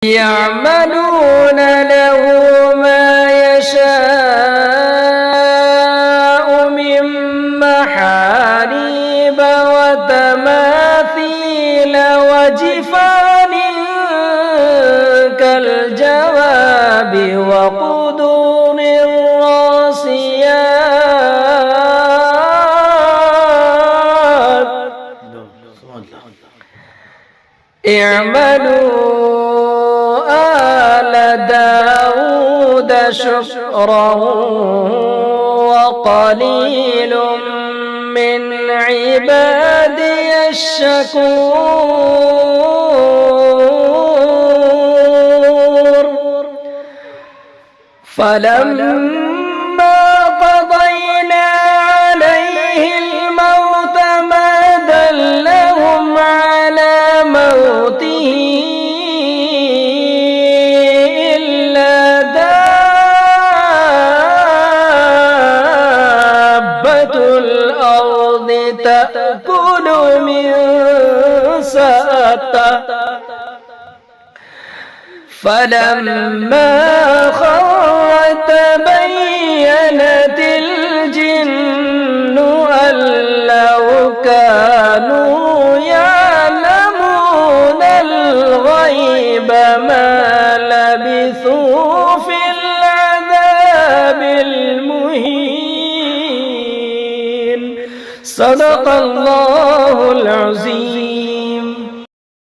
يعملون له ما يشاء من محاريب وتماثيل وجفان كالجواب وقدور الراسيات اعملوا آل داود شكرا وقليل من عبادي الشكور فلما قضينا عليه الموت ما دلهم على موته إلا دابة الأرض تأكل من سأته فلما خر تبينت الجن أن لو كانوا يعلمون الغيب ما لبثوا في العذاب المهين صدق الله العظيم